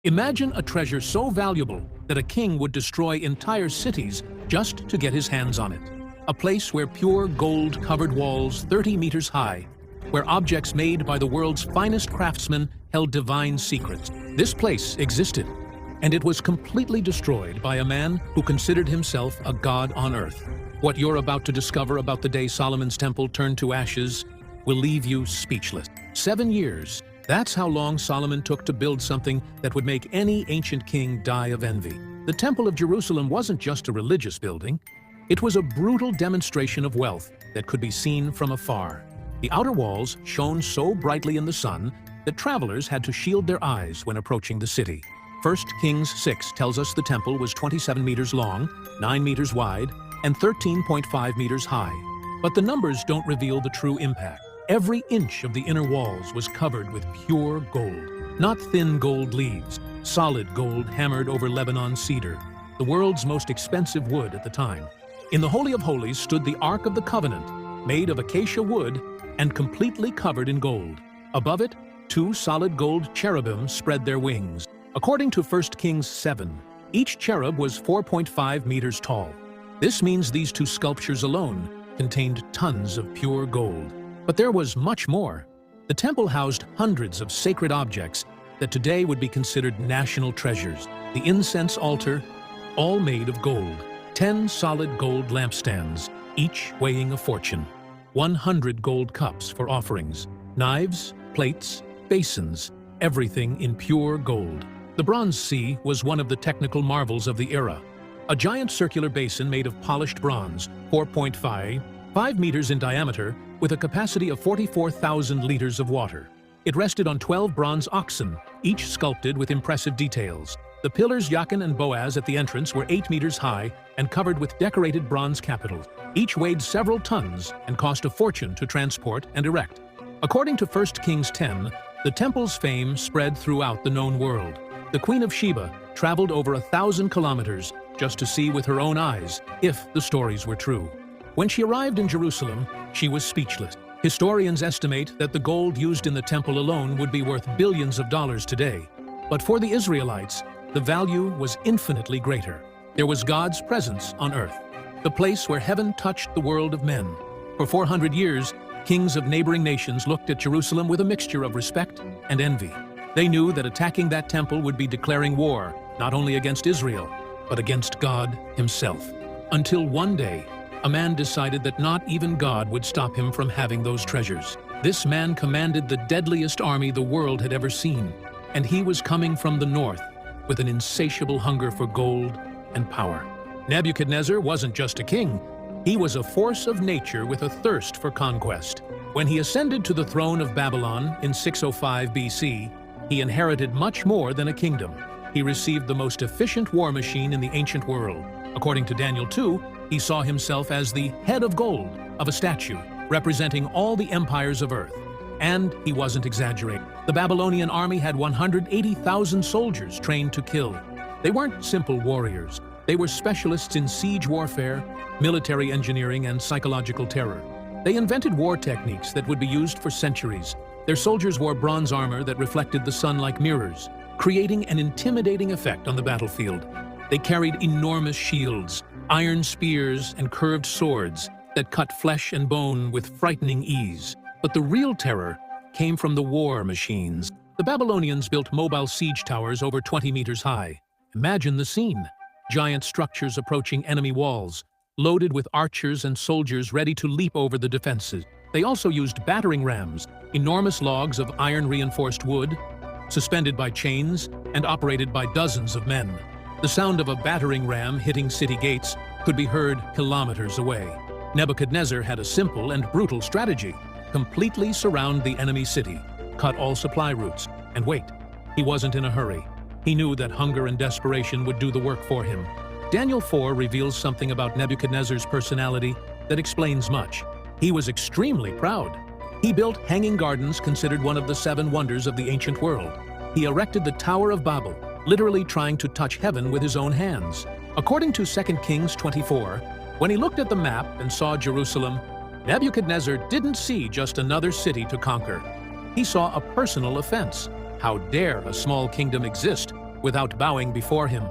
Imagine a treasure so valuable that a king would destroy entire cities just to get his hands on it. A place where pure gold covered walls 30 meters high, where objects made by the world's finest craftsmen held divine secrets. This place existed, and it was completely destroyed by a man who considered himself a god on earth. What you're about to discover about the day Solomon's temple turned to ashes will leave you speechless. 7 years. That's how long Solomon took to build something that would make any ancient king die of envy. The Temple of Jerusalem wasn't just a religious building. It was a brutal demonstration of wealth that could be seen from afar. The outer walls shone so brightly in the sun that travelers had to shield their eyes when approaching the city. 1 Kings 6 tells us the temple was 27 meters long, 9 meters wide, and 13.5 meters high. But the numbers don't reveal the true impact. Every inch of the inner walls was covered with pure gold. Not thin gold leaves, solid gold hammered over Lebanon cedar, the world's most expensive wood at the time. In the Holy of Holies stood the Ark of the Covenant, made of acacia wood and completely covered in gold. Above it, 2 solid gold cherubim spread their wings. According to 1 Kings 7, each cherub was 4.5 meters tall. This means these 2 sculptures alone contained tons of pure gold. But there was much more. The temple housed hundreds of sacred objects that today would be considered national treasures. The incense altar, all made of gold. 10 solid gold lampstands, each weighing a fortune. 100 gold cups for offerings. Knives, plates, basins, everything in pure gold. The Bronze Sea was one of the technical marvels of the era. A giant circular basin made of polished bronze, 4.5 meters in diameter, with a capacity of 44,000 liters of water. It rested on 12 bronze oxen, each sculpted with impressive details. The pillars Jachin and Boaz at the entrance were 8 meters high and covered with decorated bronze capitals. Each weighed several tons and cost a fortune to transport and erect. According to 1 Kings 10, the temple's fame spread throughout the known world. The Queen of Sheba traveled over 1,000 kilometers just to see with her own eyes if the stories were true. When she arrived in Jerusalem, she was speechless. Historians estimate that the gold used in the temple alone would be worth billions of dollars today. But for the Israelites, the value was infinitely greater. There was God's presence on earth, the place where heaven touched the world of men. For 400 years, kings of neighboring nations looked at Jerusalem with a mixture of respect and envy. They knew that attacking that temple would be declaring war, not only against Israel, but against God himself. Until one day, a man decided that not even God would stop him from having those treasures. This man commanded the deadliest army the world had ever seen, and he was coming from the north with an insatiable hunger for gold and power. Nebuchadnezzar wasn't just a king, he was a force of nature with a thirst for conquest. When he ascended to the throne of Babylon in 605 BC, he inherited much more than a kingdom. He received the most efficient war machine in the ancient world. According to Daniel 2, he saw himself as the head of gold of a statue, representing all the empires of earth. And he wasn't exaggerating. The Babylonian army had 180,000 soldiers trained to kill. They weren't simple warriors. They were specialists in siege warfare, military engineering, and psychological terror. They invented war techniques that would be used for centuries. Their soldiers wore bronze armor that reflected the sun like mirrors, creating an intimidating effect on the battlefield. They carried enormous shields, iron spears, and curved swords that cut flesh and bone with frightening ease. But the real terror came from the war machines. The Babylonians built mobile siege towers over 20 meters high. Imagine the scene. Giant structures approaching enemy walls, loaded with archers and soldiers ready to leap over the defenses. They also used battering rams, enormous logs of iron-reinforced wood, suspended by chains and operated by dozens of men. The sound of a battering ram hitting city gates could be heard kilometers away. Nebuchadnezzar had a simple and brutal strategy: completely surround the enemy city, cut all supply routes, and wait. He wasn't in a hurry. He knew that hunger and desperation would do the work for him. Daniel 4 reveals something about Nebuchadnezzar's personality that explains much. He was extremely proud. He built hanging gardens considered one of the 7 wonders of the ancient world. He erected the Tower of Babel, literally trying to touch heaven with his own hands. According to 2 Kings 24, when he looked at the map and saw Jerusalem, Nebuchadnezzar didn't see just another city to conquer. He saw a personal offense. How dare a small kingdom exist without bowing before him.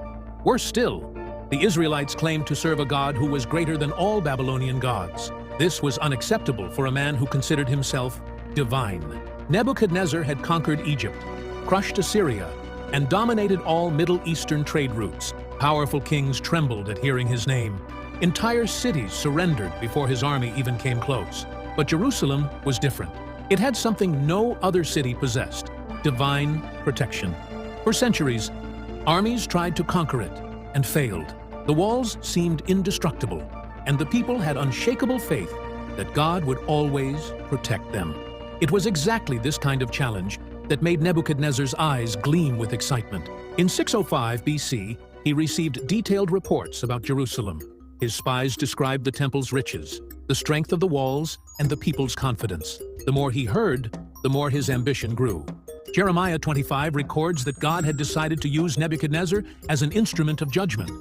Worse still, the Israelites claimed to serve a God who was greater than all Babylonian gods. This was unacceptable for a man who considered himself divine. Nebuchadnezzar had conquered Egypt, crushed Assyria, and dominated all Middle Eastern trade routes. Powerful kings trembled at hearing his name. Entire cities surrendered before his army even came close. But Jerusalem was different. It had something no other city possessed: divine protection. For centuries, armies tried to conquer it and failed. The walls seemed indestructible, and the people had unshakable faith that God would always protect them. It was exactly this kind of challenge that made Nebuchadnezzar's eyes gleam with excitement. In 605 BC, he received detailed reports about Jerusalem. His spies described the temple's riches, the strength of the walls, and the people's confidence. The more he heard, the more his ambition grew. Jeremiah 25 records that God had decided to use Nebuchadnezzar as an instrument of judgment.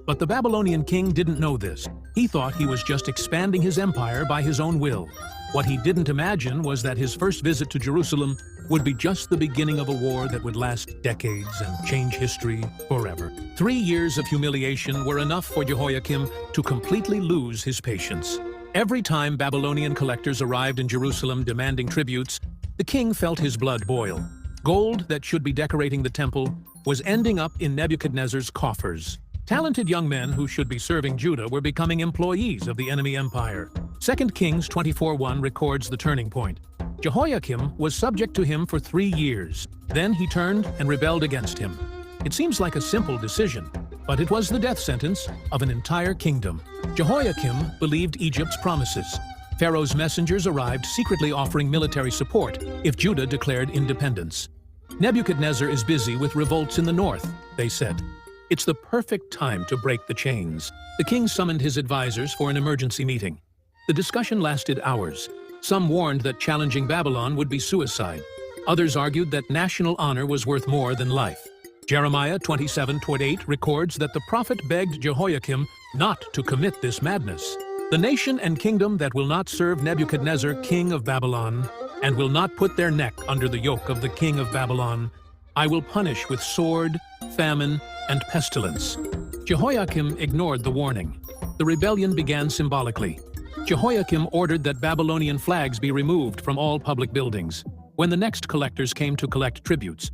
But the Babylonian king didn't know this. He thought he was just expanding his empire by his own will. What he didn't imagine was that his first visit to Jerusalem would be just the beginning of a war that would last decades and change history forever. 3 years of humiliation were enough for Jehoiakim to completely lose his patience. Every time Babylonian collectors arrived in Jerusalem demanding tributes, the king felt his blood boil. Gold that should be decorating the temple was ending up in Nebuchadnezzar's coffers. Talented young men who should be serving Judah were becoming employees of the enemy empire. 2 Kings 24:1 records the turning point. Jehoiakim was subject to him for 3 years. Then he turned and rebelled against him. It seems like a simple decision, but it was the death sentence of an entire kingdom. Jehoiakim believed Egypt's promises. Pharaoh's messengers arrived secretly offering military support if Judah declared independence. Nebuchadnezzar is busy with revolts in the north, they said. It's the perfect time to break the chains. The king summoned his advisors for an emergency meeting. The discussion lasted hours. Some warned that challenging Babylon would be suicide. Others argued that national honor was worth more than life. Jeremiah 27:8 records that the prophet begged Jehoiakim not to commit this madness. The nation and kingdom that will not serve Nebuchadnezzar, king of Babylon, and will not put their neck under the yoke of the king of Babylon, I will punish with sword, famine, and pestilence. Jehoiakim ignored the warning. The rebellion began symbolically. Jehoiakim ordered that Babylonian flags be removed from all public buildings. When the next collectors came to collect tributes,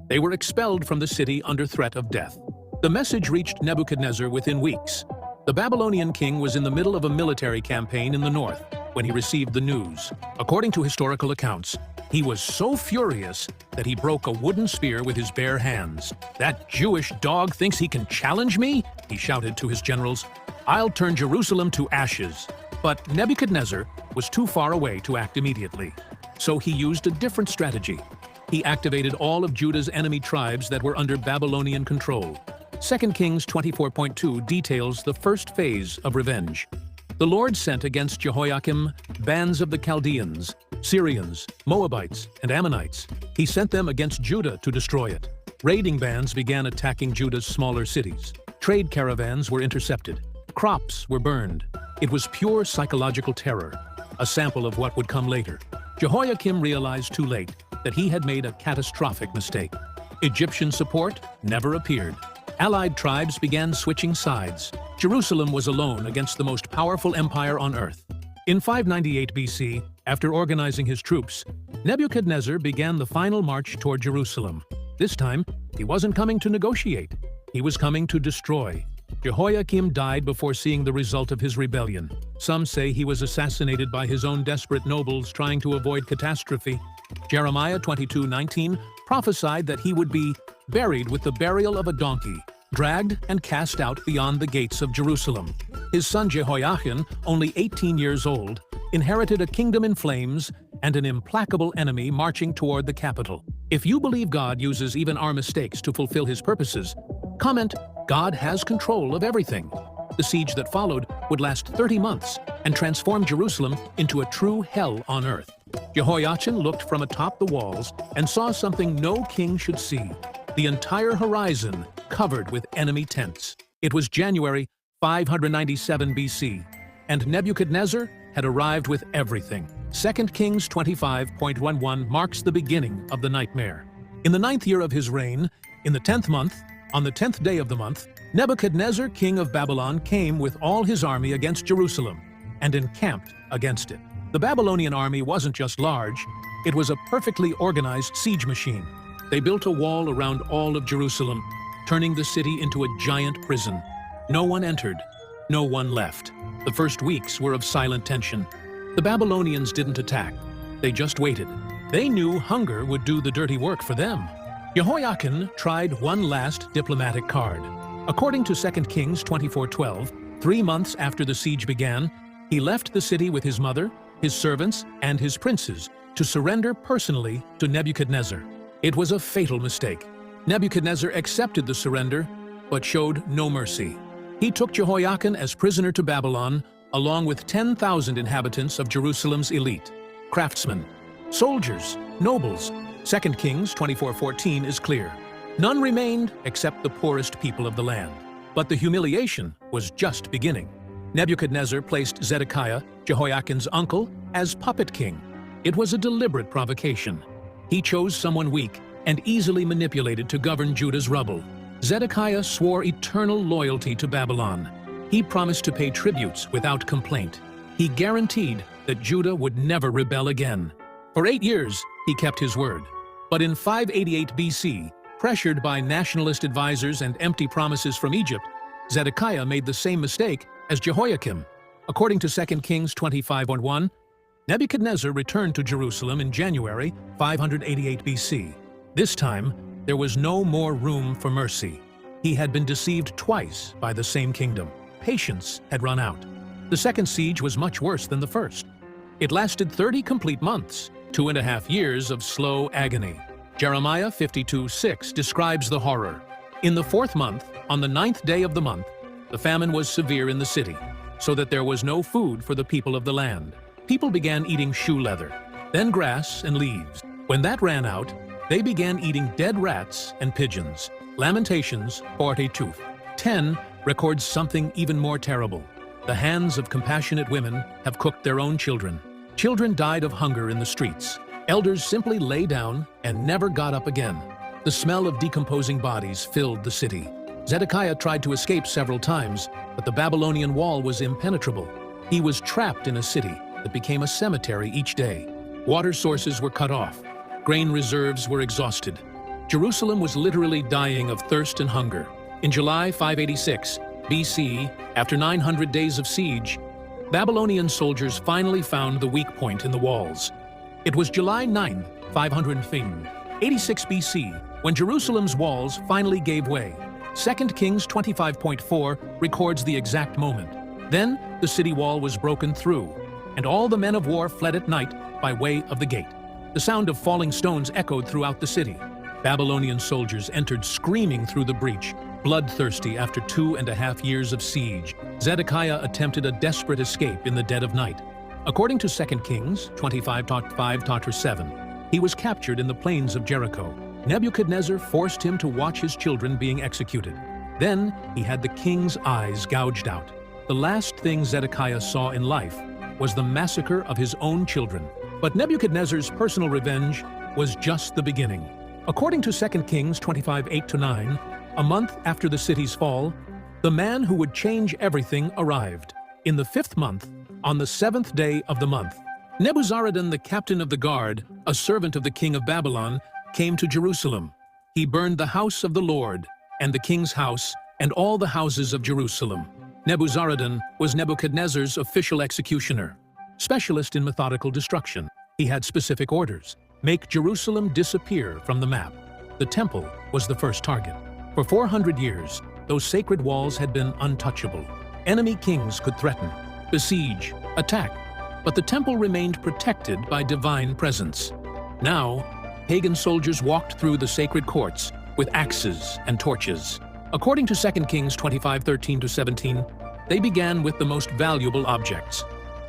they were expelled from the city under threat of death. The message reached Nebuchadnezzar within weeks. The Babylonian king was in the middle of a military campaign in the north when he received the news. According to historical accounts, he was so furious that he broke a wooden spear with his bare hands. "That Jewish dog thinks he can challenge me?" he shouted to his generals. "I'll turn Jerusalem to ashes." But Nebuchadnezzar was too far away to act immediately. So he used a different strategy. He activated all of Judah's enemy tribes that were under Babylonian control. 2 Kings 24:2 details the first phase of revenge. The Lord sent against Jehoiakim bands of the Chaldeans, Syrians, Moabites, and Ammonites. He sent them against Judah to destroy it. Raiding bands began attacking Judah's smaller cities. Trade caravans were intercepted. Crops were burned. It was pure psychological terror, a sample of what would come later. Jehoiakim realized too late that he had made a catastrophic mistake. Egyptian support never appeared. Allied tribes began switching sides. Jerusalem was alone against the most powerful empire on earth. In 598 BC, after organizing his troops, Nebuchadnezzar began the final march toward Jerusalem. This time, he wasn't coming to negotiate. He was coming to destroy. Jehoiakim died before seeing the result of his rebellion. Some say he was assassinated by his own desperate nobles trying to avoid catastrophe. Jeremiah 22:19 prophesied that he would be buried with the burial of a donkey, dragged and cast out beyond the gates of Jerusalem. His son Jehoiachin, only 18 years old, inherited a kingdom in flames and an implacable enemy marching toward the capital. If you believe God uses even our mistakes to fulfill his purposes, comment, "God has control of everything." The siege that followed would last 30 months and transform Jerusalem into a true hell on earth. Jehoiachin looked from atop the walls and saw something no king should see: the entire horizon covered with enemy tents. It was January 597 BC, and Nebuchadnezzar had arrived with everything. 2 Kings 25:11 marks the beginning of the nightmare. In the 9th year of his reign, in the 10th month, On the 10th day of the month, Nebuchadnezzar, king of Babylon, came with all his army against Jerusalem and encamped against it. The Babylonian army wasn't just large, it was a perfectly organized siege machine. They built a wall around all of Jerusalem, turning the city into a giant prison. No one entered, no one left. The first weeks were of silent tension. The Babylonians didn't attack, they just waited. They knew hunger would do the dirty work for them. Jehoiakim tried one last diplomatic card. According to 2 Kings 24:12, 3 months after the siege began, he left the city with his mother, his servants, and his princes to surrender personally to Nebuchadnezzar. It was a fatal mistake. Nebuchadnezzar accepted the surrender, but showed no mercy. He took Jehoiakim as prisoner to Babylon, along with 10,000 inhabitants of Jerusalem's elite, craftsmen, soldiers, nobles. 2 Kings 24:14 is clear. None remained except the poorest people of the land. But the humiliation was just beginning. Nebuchadnezzar placed Zedekiah, Jehoiakim's uncle, as puppet king. It was a deliberate provocation. He chose someone weak and easily manipulated to govern Judah's rubble. Zedekiah swore eternal loyalty to Babylon. He promised to pay tributes without complaint. He guaranteed that Judah would never rebel again. For 8 years, he kept his word. But in 588 BC, pressured by nationalist advisors and empty promises from Egypt, Zedekiah made the same mistake as Jehoiakim. According to 2 Kings 25:1, Nebuchadnezzar returned to Jerusalem in January 588 BC. This time, there was no more room for mercy. He had been deceived twice by the same kingdom. Patience had run out. The second siege was much worse than the first. It lasted 30 complete months, 2.5 years of slow agony. Jeremiah 52:6 describes the horror. In the 4th month, on the 9th day of the month, the famine was severe in the city, so that there was no food for the people of the land. People began eating shoe leather, then grass and leaves. When that ran out, they began eating dead rats and pigeons. Lamentations 42:10 records something even more terrible. The hands of compassionate women have cooked their own children. Children died of hunger in the streets. Elders simply lay down and never got up again. The smell of decomposing bodies filled the city. Zedekiah tried to escape several times, but the Babylonian wall was impenetrable. He was trapped in a city that became a cemetery each day. Water sources were cut off. Grain reserves were exhausted. Jerusalem was literally dying of thirst and hunger. In July 586 BC, after 900 days of siege, Babylonian soldiers finally found the weak point in the walls. It was July 9, 586 BC, when Jerusalem's walls finally gave way. 2 Kings 25:4 records the exact moment. Then the city wall was broken through, and all the men of war fled at night by way of the gate. The sound of falling stones echoed throughout the city. Babylonian soldiers entered screaming through the breach, bloodthirsty after 2.5 years of siege. Zedekiah attempted a desperate escape in the dead of night. According to 2 Kings 25:5-7, he was captured in the plains of Jericho. Nebuchadnezzar forced him to watch his children being executed. Then he had the king's eyes gouged out. The last thing Zedekiah saw in life was the massacre of his own children. But Nebuchadnezzar's personal revenge was just the beginning. According to 2 Kings 25:8-9, a month after the city's fall, the man who would change everything arrived. In the 5th month, on the 7th day of the month, Nebuzaradan, the captain of the guard, a servant of the king of Babylon, came to Jerusalem. He burned the house of the Lord, and the king's house, and all the houses of Jerusalem. Nebuzaradan was Nebuchadnezzar's official executioner. Specialist in methodical destruction, he had specific orders. Make Jerusalem disappear from the map. The temple was the first target. For 400 years, those sacred walls had been untouchable. Enemy kings could threaten, besiege, attack, but the temple remained protected by divine presence. Now, pagan soldiers walked through the sacred courts with axes and torches. According to 2 Kings 25:13-17, they began with the most valuable objects.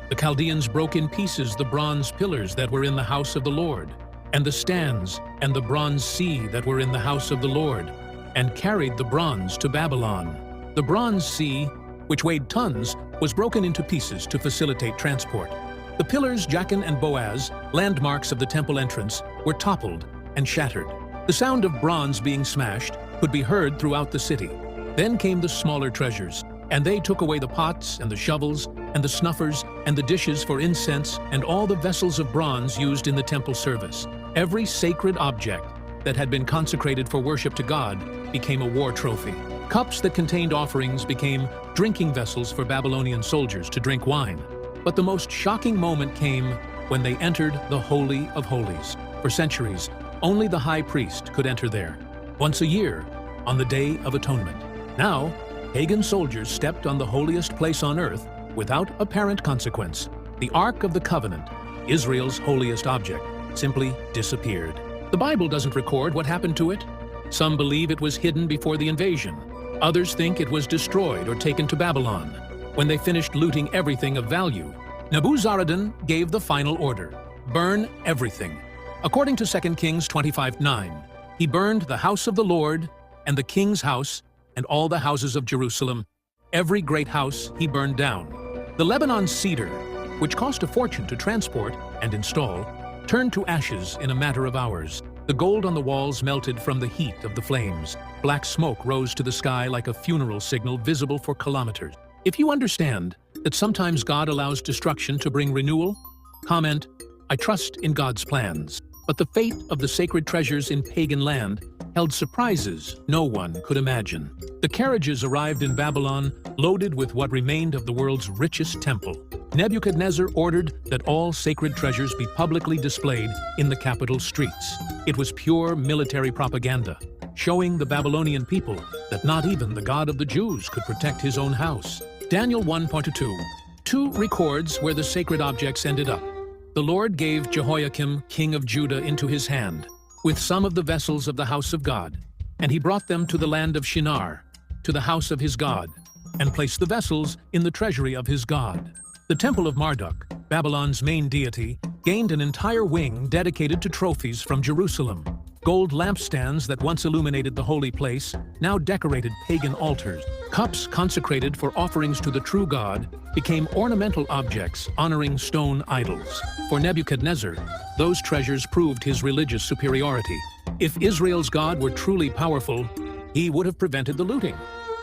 The Chaldeans broke in pieces the bronze pillars that were in the house of the Lord, and the stands and the bronze sea that were in the house of the Lord, and carried the bronze to Babylon. The bronze sea, which weighed tons, was broken into pieces to facilitate transport. The pillars Jachin and Boaz, landmarks of the temple entrance, were toppled and shattered. The sound of bronze being smashed could be heard throughout the city. Then came the smaller treasures, and they took away the pots and the shovels and the snuffers and the dishes for incense and all the vessels of bronze used in the temple service. Every sacred object that had been consecrated for worship to God became a war trophy. Cups that contained offerings became drinking vessels for Babylonian soldiers to drink wine. But the most shocking moment came when they entered the Holy of Holies. For centuries, only the high priest could enter there, once a year, on the Day of Atonement. Now, pagan soldiers stepped on the holiest place on earth without apparent consequence. The Ark of the Covenant, Israel's holiest object, simply disappeared. The Bible doesn't record what happened to it. Some believe it was hidden before the invasion. Others think it was destroyed or taken to Babylon. When they finished looting everything of value, Nebuchadnezzar gave the final order: burn everything. According to 2 Kings 25:9, he burned the house of the Lord and the king's house and all the houses of Jerusalem. Every great house he burned down. The Lebanon cedar, which cost a fortune to transport and install, turned to ashes in a matter of hours. The gold on the walls melted from the heat of the flames. Black smoke rose to the sky like a funeral signal visible for kilometers. If you understand that sometimes God allows destruction to bring renewal, comment, "I trust in God's plans." But the fate of the sacred treasures in pagan land held surprises no one could imagine. The carriages arrived in Babylon loaded with what remained of the world's richest temple. Nebuchadnezzar ordered that all sacred treasures be publicly displayed in the capital streets. It was pure military propaganda, showing the Babylonian people that not even the God of the Jews could protect his own house. Daniel 1:2 records where the sacred objects ended up. The Lord gave Jehoiakim, king of Judah, into his hand, with some of the vessels of the house of God, and he brought them to the land of Shinar, to the house of his God, and placed the vessels in the treasury of his God. The Temple of Marduk, Babylon's main deity, gained an entire wing dedicated to trophies from Jerusalem. Gold lampstands that once illuminated the holy place now decorated pagan altars. Cups consecrated for offerings to the true God became ornamental objects honoring stone idols. For Nebuchadnezzar, those treasures proved his religious superiority. If Israel's God were truly powerful, he would have prevented the looting.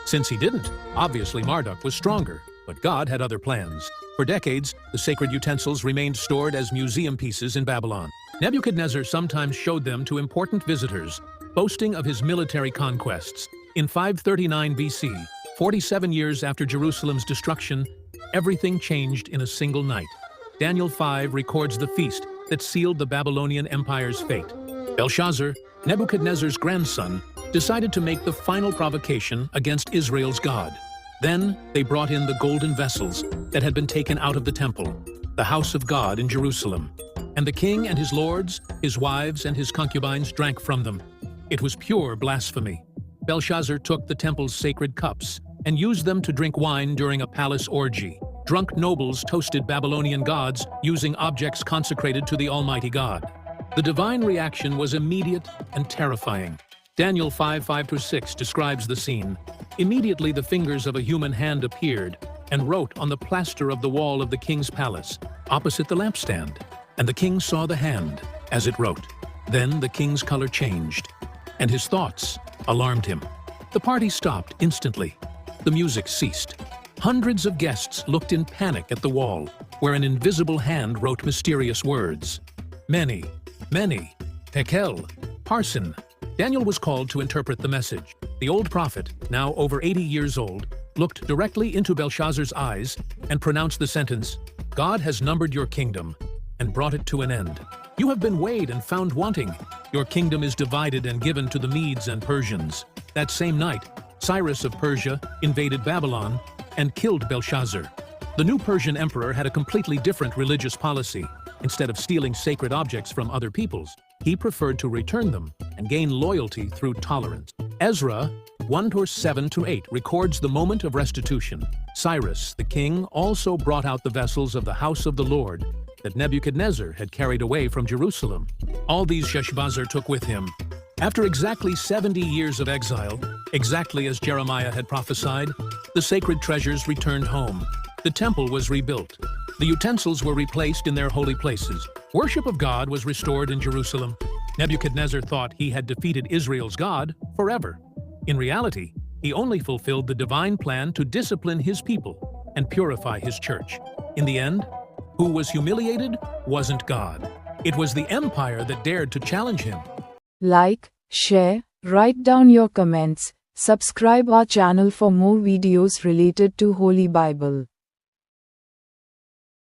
Since he didn't, obviously Marduk was stronger, but God had other plans. For decades, the sacred utensils remained stored as museum pieces in Babylon. Nebuchadnezzar sometimes showed them to important visitors, boasting of his military conquests. In 539 BC, 47 years after Jerusalem's destruction, everything changed in a single night. Daniel 5 records the feast that sealed the Babylonian Empire's fate. Belshazzar, Nebuchadnezzar's grandson, decided to make the final provocation against Israel's God. Then they brought in the golden vessels that had been taken out of the temple, the house of God in Jerusalem. And the king and his lords, his wives and his concubines drank from them. It was pure blasphemy. Belshazzar took the temple's sacred cups and used them to drink wine during a palace orgy. Drunk nobles toasted Babylonian gods using objects consecrated to the Almighty God. The divine reaction was immediate and terrifying. Daniel 5:5-6 describes the scene. Immediately the fingers of a human hand appeared and wrote on the plaster of the wall of the king's palace, opposite the lampstand. And the king saw the hand as it wrote. Then the king's color changed, and his thoughts alarmed him. The party stopped instantly. The music ceased. Hundreds of guests looked in panic at the wall, where an invisible hand wrote mysterious words. Many, many, Tekel, Parson. Daniel was called to interpret the message. The old prophet, now over 80 years old, looked directly into Belshazzar's eyes and pronounced the sentence, "God has numbered your kingdom and brought it to an end. You have been weighed and found wanting. Your kingdom is divided and given to the Medes and Persians." That same night, Cyrus of Persia invaded Babylon and killed Belshazzar. The new Persian emperor had a completely different religious policy. Instead of stealing sacred objects from other peoples, he preferred to return them and gain loyalty through tolerance. Ezra 1:7-8 records the moment of restitution. Cyrus, the king, also brought out the vessels of the house of the Lord that Nebuchadnezzar had carried away from Jerusalem. All these Sheshbazzar took with him. After exactly 70 years of exile, exactly as Jeremiah had prophesied, the sacred treasures returned home. The temple was rebuilt. The utensils were replaced in their holy places. Worship of God was restored in Jerusalem. Nebuchadnezzar thought he had defeated Israel's God forever. In reality, he only fulfilled the divine plan to discipline his people and purify his church. In the end, who was humiliated wasn't God. It was the empire that dared to challenge him. Like, share, write down your comments, subscribe our channel for more videos related to Holy Bible.